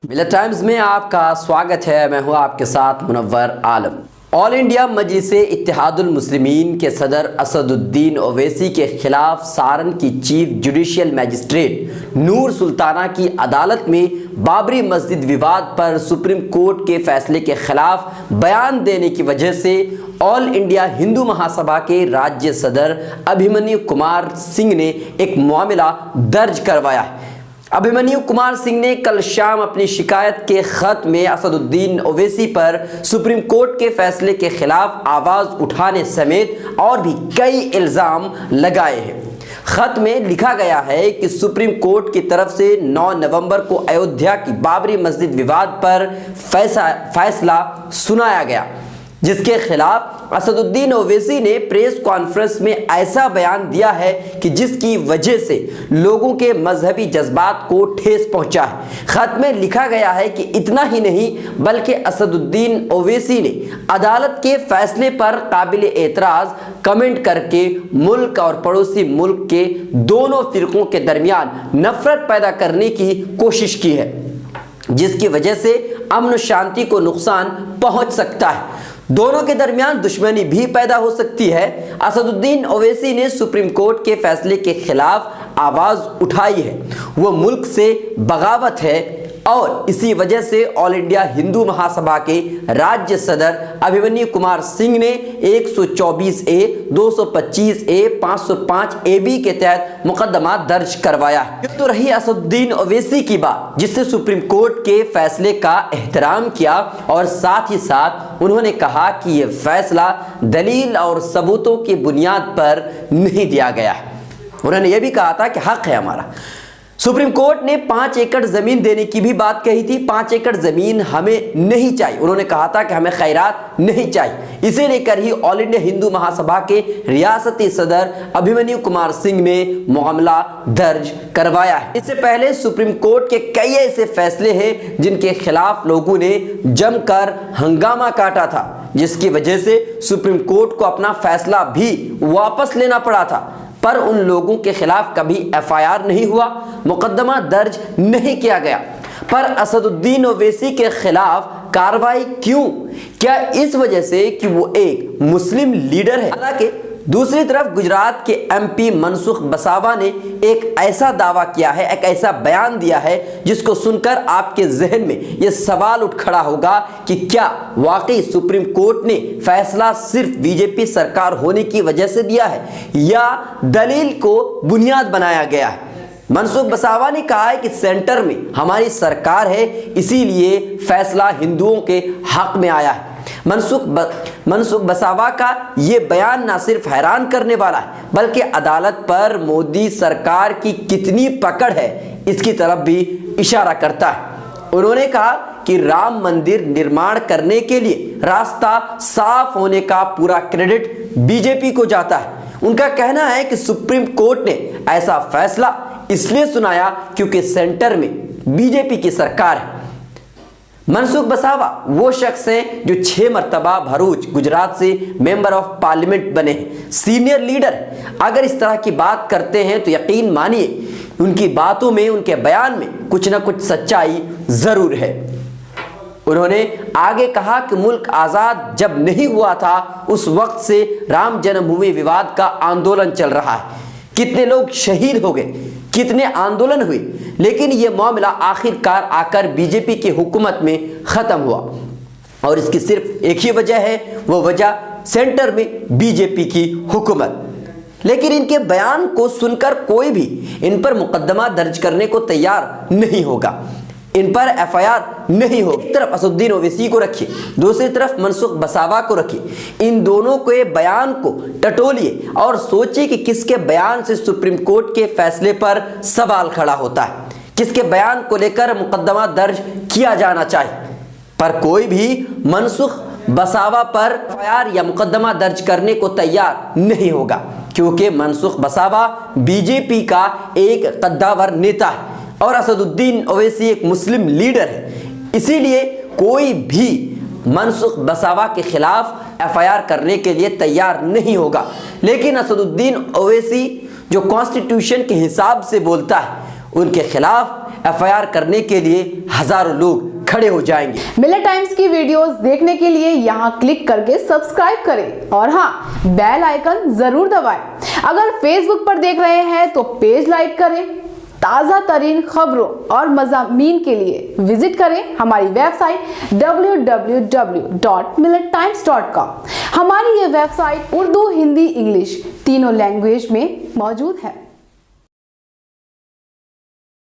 मिलत टाइम्स में आपका स्वागत है। मैं हूं आपके साथ मुनव्वर आलम। ऑल इंडिया मजलिसे इत्तेहादुल मुस्लिमीन के सदर असदुद्दीन ओवैसी के खिलाफ सारण की चीफ जुडिशियल मैजिस्ट्रेट नूर सुल्ताना की अदालत में बाबरी मस्जिद विवाद पर सुप्रीम कोर्ट के फैसले के खिलाफ बयान देने की वजह से ऑल इंडिया हिंदू महासभा के राज्य सदर अभिमन्यु कुमार सिंह ने एक मामला दर्ज करवाया है। अभिमन्यु कुमार सिंह ने कल शाम अपनी शिकायत के खत में असदुद्दीन ओवैसी पर सुप्रीम कोर्ट के फैसले के खिलाफ आवाज उठाने समेत और भी कई इल्जाम लगाए हैं। खत में लिखा गया है कि सुप्रीम कोर्ट की तरफ से 9 नवंबर को अयोध्या की बाबरी मस्जिद विवाद पर फैसला सुनाया गया, जिसके खिलाफ असदुद्दीन ओवैसी ने प्रेस कॉन्फ्रेंस में ऐसा बयान दिया है कि जिसकी वजह से लोगों के मजहबी जज्बात को ठेस पहुंचा है। खत में लिखा गया है कि इतना ही नहीं बल्कि असदुद्दीन ओवैसी ने अदालत के फैसले पर काबिल एतराज कमेंट करके मुल्क और पड़ोसी मुल्क के दोनों फिरकों के दरमियान नफरत पैदा करने की कोशिश की है, जिसकी वजह से अमन शांति को नुकसान पहुंच सकता है। दोनों के दरमियान दुश्मनी भी पैदा हो सकती है। असदुद्दीन ओवैसी ने सुप्रीम कोर्ट के फैसले के खिलाफ आवाज उठाई है। वो मुल्क से बगावत है और इसी वजह से ऑल इंडिया हिंदू महासभा के राज्य सदर अभिमन्यु कुमार सिंह ने 124A, 225A, 505AB के तहत मुकदमा दर्ज करवाया है। ये तो रही असदुद्दीन ओवैसी की बात, जिससे सुप्रीम कोर्ट के फैसले का एहतराम किया और साथ ही साथ उन्होंने कहा कि यह फैसला दलील और सबूतों की बुनियाद पर नहीं दिया गया है। उन्होंने यह भी कहा था कि हक है हमारा। सुप्रीम कोर्ट ने 5 एकड़ जमीन देने की भी बात कही थी। 5 एकड़ जमीन हमें नहीं चाहिए। उन्होंने कहा था कि हमें खैरात नहीं चाहिए। इसे लेकर ही ऑल इंडिया हिंदू महासभा के रियासती सदर अभिमन्यु कुमार सिंह ने मामला दर्ज करवाया है। इससे पहले सुप्रीम कोर्ट के कई ऐसे फैसले हैं जिनके खिलाफ लोगों ने जमकर हंगामा काटा था, जिसकी वजह से सुप्रीम कोर्ट को अपना फैसला भी वापस लेना पड़ा था। पर उन लोगों के खिलाफ कभी FIR नहीं हुआ, मुकदमा दर्ज नहीं किया गया। पर असदुद्दीन ओवैसी के खिलाफ कार्रवाई क्यों? क्या इस वजह से कि वो एक मुस्लिम लीडर है? हालांकि दूसरी तरफ गुजरात के MP मनसुख वसावा ने एक ऐसा दावा किया है, एक ऐसा बयान दिया है जिसको सुनकर आपके जहन में यह सवाल उठ खड़ा होगा कि क्या वाकई सुप्रीम कोर्ट ने फैसला सिर्फ बीजेपी सरकार होने की वजह से दिया है या दलील को बुनियाद बनाया गया है। मनसुख वसावा ने कहा है कि सेंटर में हमारी सरकार है, इसीलिए फैसला हिंदुओं के हक में आया है। मनसुख वसावा का ये बयान ना सिर्फ हैरान करने वाला है बल्कि अदालत पर मोदी सरकार की कितनी पकड़ है इसकी तरफ भी इशारा करता है। उन्होंने कहा कि राम मंदिर निर्माण करने के लिए रास्ता साफ होने का पूरा क्रेडिट बीजेपी को जाता है। उनका कहना है कि सुप्रीम कोर्ट ने ऐसा फैसला इसलिए सुनाया क्योंकि सेंटर में बीजेपी की सरकार है। मनसुख वसावा वो शख्स हैं जो 6 मरतबा भरूच गुजरात से मेंबर ऑफ पार्लियामेंट बने हैं, सीनियर लीडर। अगर इस तरह की बात करते हैं तो यकीन मानिए उनकी बातों में, उनके बयान में कुछ ना कुछ सच्चाई जरूर है। उन्होंने आगे कहा कि मुल्क आज़ाद जब नहीं हुआ था उस वक्त से राम जन्मभूमि विवाद का आंदोलन चल रहा है। कितने लोग शहीद हो गए, कितने आंदोलन हुए, लेकिन यह मामला आखिरकार आकर बीजेपी की हुकूमत में खत्म हुआ और इसकी सिर्फ एक ही वजह है, वो वजह सेंटर में बीजेपी की हुकूमत। लेकिन इनके बयान को सुनकर कोई भी इन पर मुकदमा दर्ज करने को तैयार नहीं होगा, इन पर FIR नहीं हो। एक तरफ असदुद्दीन ओवैसी को रखिए, दूसरी तरफ मनसुख वसावा को रखिए। इन दोनों के बयान को टटोलिए और सोचिए कि किसके बयान से सुप्रीम कोर्ट के फैसले पर सवाल खड़ा होता है, किसके बयान को लेकर मुकदमा दर्ज किया जाना चाहिए। पर कोई भी मनसुख वसावा पर FIR या मुकदमा दर्ज करने को तैयार नहीं होगा, क्योंकि मनसुख वसावा बीजेपी का एक कद्दावर नेता है और असदुद्दीन ओवैसी एक मुस्लिम लीडर है। इसीलिए कोई भी मनसुख वसावा के खिलाफ FIR करने के लिए तैयार नहीं होगा। लेकिन असदुद्दीन ओवैसी जो कॉन्स्टिट्यूशन के हिसाब से बोलता है, उनके खिलाफ एफआईआर करने के लिए हजारों लोग खड़े हो जाएंगे। मिलत टाइम्स की वीडियोस देखने के लिए यहाँ क्लिक करके सब्सक्राइब करें और हाँ, बेल आइकन जरूर दबाएं। अगर फेसबुक पर देख रहे हैं तो पेज लाइक करें। ताज़ा तरीन खबरों और मज़ामीन के लिए विजिट करें हमारी वेबसाइट www.millettimes.com। हमारी ये वेबसाइट उर्दू, हिंदी, इंग्लिश तीनों लैंग्वेज में मौजूद है।